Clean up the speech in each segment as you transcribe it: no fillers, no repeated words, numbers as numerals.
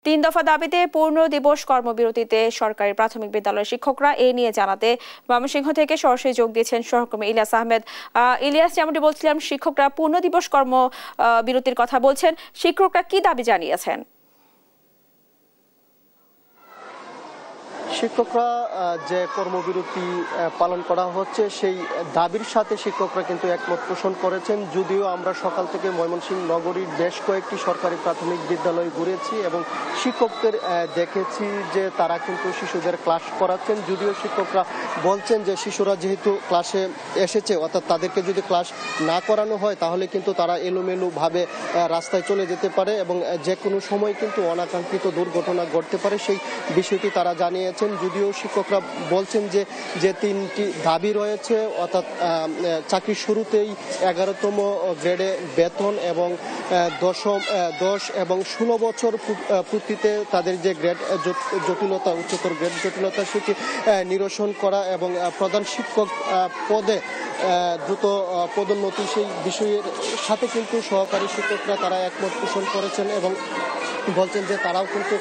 তিন দফা দাবিতে পূর্ণ দিবস কর্মবিরতিতে সরকারি প্রাথমিক বিদ্যালয়ের শিক্ষকরা এ নিয়ে জানাতে ময়মনসিংহ থেকে সরাসরি যোগ দিয়েছেন সহকর্মী ইলিয়াস আহমেদ। ইলিয়াস, যেমনটি বলছিলাম, শিক্ষকরা পূর্ণ দিবস কর্মবিরতির কথা বলছেন। শিক্ষকরা কি দাবি জানিয়েছেন? শিক্ষকরা যে কর্মবিরতি পালন করা হচ্ছে সেই দাবির সাথে শিক্ষকরা কিন্তু একমত পোষণ করেছেন। যদিও আমরা সকাল থেকে ময়মনসিংহ নগরীর বেশ কয়েকটি সরকারি প্রাথমিক বিদ্যালয় ঘুরেছি এবং শিক্ষকদের দেখেছি যে তারা কিন্তু শিশুদের ক্লাস করাচ্ছেন। যদিও শিক্ষকরা বলছেন যে শিশুরা যেহেতু ক্লাসে এসেছে, অর্থাৎ তাদেরকে যদি ক্লাস না করানো হয় তাহলে কিন্তু তারা এলোমেলোভাবে রাস্তায় চলে যেতে পারে এবং যে কোনো সময় কিন্তু অনাকাঙ্ক্ষিত দুর্ঘটনা ঘটতে পারে, সেই বিষয়টি তারা জানিয়েছেন। যদিও শিক্ষকরা বলছেন যে তিনটি দাবি রয়েছে, অর্থাৎ চাকরির শুরুতেই 11তম গ্রেডে বেতন এবং 10 এবং 16 বছর পূর্তিতে তাদের যে গ্রেড জটিলতা, উচ্চতর গ্রেড জটিলতা, সেটি নিরসন করা এবং প্রধান শিক্ষক পদে দ্রুত পদোন্নতি, সেই বিষয়ের সাথে কিন্তু সহকারী শিক্ষকরা তারা একমত পোষণ করেছেন এবং বলছেন যে তারাও কিন্তু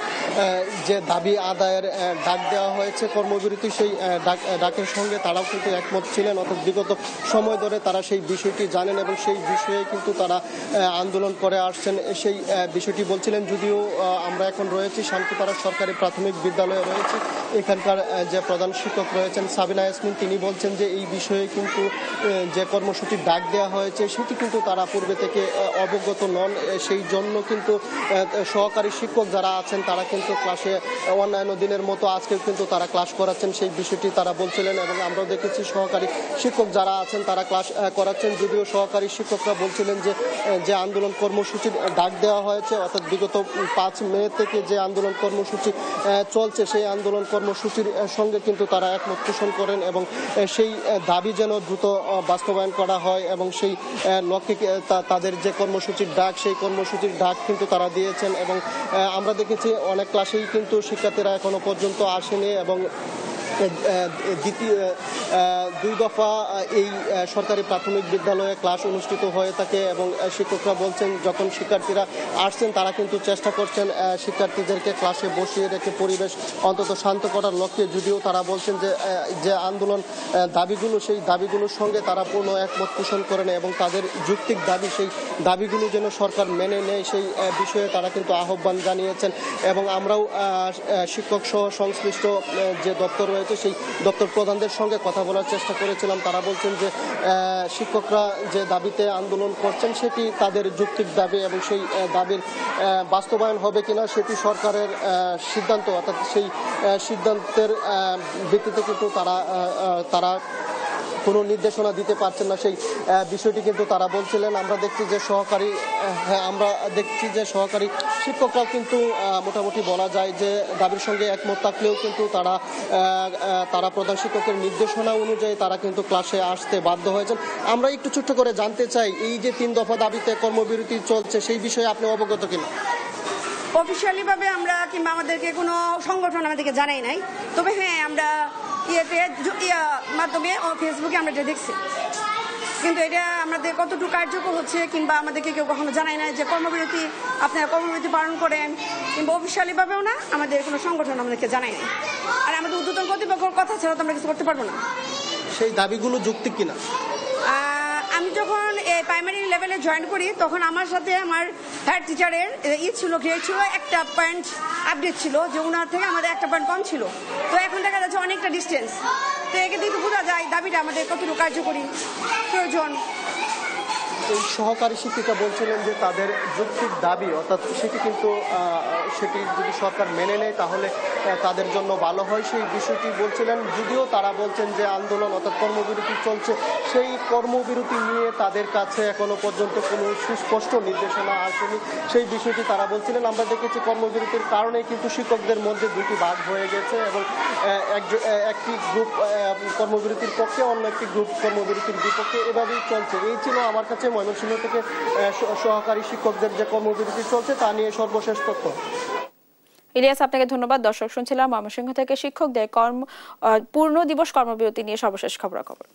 যে দাবি আদায়ের ডাক দেওয়া হয়েছে কর্মবিরতি, সেই ডাকের সঙ্গে তারাও কিন্তু একমত ছিলেন। অর্থাৎ বিগত সময় ধরে তারা সেই বিষয়টি জানেন এবং সেই বিষয়ে কিন্তু তারা আন্দোলন করে আসছেন, সেই বিষয়টি বলছিলেন। যদিও আমরা এখন রয়েছি শান্তিপাড়া সরকারি প্রাথমিক বিদ্যালয়ে রয়েছি, এখানকার যে প্রধান শিক্ষক রয়েছেন সাবিনা ইয়াসমিন, তিনি বলছেন যে এই বিষয়ে কিন্তু যে কর্মসূচির ডাক দেওয়া হয়েছে সেটি কিন্তু তারা পূর্বে থেকে অবগত নন। সেই জন্য কিন্তু সহকারী শিক্ষক যারা আছেন তারা কিন্তু ক্লাসে অন্যান্য দিনের মতো আজকেও কিন্তু তারা ক্লাস করাচ্ছেন, সেই বিষয়টি তারা বলছিলেন এবং আমরাও দেখেছি সহকারী শিক্ষক যারা আছেন তারা ক্লাস করাচ্ছেন। যদিও সহকারী শিক্ষকরা বলছিলেন যে আন্দোলন কর্মসূচির ডাক দেওয়া হয়েছে, অর্থাৎ বিগত 5 মে থেকে যে আন্দোলন কর্মসূচি চলছে সেই আন্দোলন কর্মসূচির সঙ্গে কিন্তু তারা একমত পোষণ করেন এবং সেই দাবি যেন দ্রুত বাস্তবায়ন করা হয় এবং সেই লক্ষ্যে তাদের যে কর্মসূচির ডাক, সেই কর্মসূচির ডাক কিন্তু তারা দিয়েছেন এবং আমরা দেখেছি অনেক ক্লাসেই কিন্তু শিক্ষার্থীরা এখনো পর্যন্ত আসেনি এবং দ্বিতীয় 2 দফা এই সরকারি প্রাথমিক বিদ্যালয়ে ক্লাস অনুষ্ঠিত হয়ে থাকে এবং শিক্ষকরা বলছেন যখন শিক্ষার্থীরা আসছেন তারা কিন্তু চেষ্টা করছেন শিক্ষার্থীদেরকে ক্লাসে বসিয়ে রেখে পরিবেশ অন্তত শান্ত করার লক্ষ্যে। যদিও তারা বলছেন যে আন্দোলন দাবিগুলো, সেই দাবিগুলোর সঙ্গে তারা পূর্ণ একমত পোষণ করেন এবং তাদের যৌক্তিক দাবি, সেই দাবিগুলো যেন সরকার মেনে নেয় সেই বিষয়ে তারা কিন্তু আহ্বান জানিয়েছেন এবং আমরাও শিক্ষক সহ সংশ্লিষ্ট যে দপ্তর রয়েছে সেই দপ্তর প্রধানদের সঙ্গে কথা বলার চেষ্টা করেছিলাম। তারা বলছেন যে শিক্ষকরা যে দাবিতে আন্দোলন করছেন সেটি তাদের যৌক্তিক দাবি এবং সেই দাবির বাস্তবায়ন হবে কিনা সেটি সরকারের সিদ্ধান্ত, অর্থাৎ সেই সিদ্ধান্তের ভিত্তিতে কিন্তু তারা কোনো নির্দেশনা দিতে পারছেন না, সেই বিষয়টি কিন্তু তারা বলছিলেন। আমরা দেখছি যে সহকারী শিক্ষকরাও কিন্তু মোটামুটি বলা যায় যে দাবির সঙ্গে একমত থাকলেও কিন্তু তারা প্রধান শিক্ষকের নির্দেশনা অনুযায়ী তারা কিন্তু ক্লাসে আসতে বাধ্য হয়েছেন। আমরা একটু ছোট্ট করে জানতে চাই, এই যে 3 দফা দাবিতে কর্মবিরতি চলছে সেই বিষয়ে আপনি অবগত কিনা? অফিসিয়ালি ভাবে আমরা কিংবা আমাদেরকে কোনো সংগঠন আমাদেরকে জানাই নাই, তবে হ্যাঁ আমরা মাধ্যমে ফেসবুকে আমরা এটা দেখছি, কিন্তু এটা আমাদের কতটুকু কার্যকর হচ্ছে কিংবা আমাদেরকে কেউ কখনো জানায় না যে আপনারা কর্মবিরতি পালন করেন, কিংবা অফিসিয়ালি ভাবেও না, আমাদের কোনো সংগঠন আমাদেরকে জানায় না। আর আমাদের ঊর্ধ্বতন কর্তৃপক্ষের কথা ছাড়া তো আমরা কিছু করতে পারবো না। সেই দাবিগুলো যৌক্তিক কিনা? আমি যখন প্রাইমারি লেভেলে জয়েন করি তখন আমার সাথে আমার হেড টিচারের গ্রেড ছিল, একটা পয়েন্ট আপডেট ছিল যে ওনার থেকে আমাদের একটা পয়েন্ট কম ছিল, তো এখন দেখা যাচ্ছে অনেকটা ডিস্টেন্স। তো একে কিন্তু বোঝা যায় দাবিটা আমাদের কতটুকু কার্যকরী প্রয়োজন। এই সহকারী শিক্ষিকা বলছিলেন যে তাদের যৌক্তিক দাবি, অর্থাৎ সেটি যদি সরকার মেনে নেয় তাহলে তাদের জন্য ভালো হয়, সেই বিষয়টি বলছিলেন। যদিও তারা বলছেন যে আন্দোলন অর্থাৎ কর্মবিরতি চলছে, সেই কর্মবিরতি নিয়ে তাদের কাছে এখনো পর্যন্ত কোনো সুস্পষ্ট নির্দেশনা আসেনি, সেই বিষয়টি তারা বলছিলেন। আমরা দেখেছি কর্মবিরতির কারণে কিন্তু শিক্ষকদের মধ্যে 2টি ভাগ হয়ে গেছে এবং একটি গ্রুপ কর্মবিরতির পক্ষে, অন্য একটি গ্রুপ কর্মবিরতির বিপক্ষে, এভাবেই চলছে। এই ছিল আমার কাছে ময়মনসিংহ থেকে সহকারী শিক্ষকদের যে কর্মবিরতি চলছে তা নিয়ে সর্বশেষ তথ্য। ইলিয়াস, আপনাকে ধন্যবাদ। দর্শক, শুনছিলাম ময়মনসিংহ থেকে শিক্ষকদের পূর্ণ দিবস কর্মবিরতি নিয়ে সর্বশেষ খবরাখবর।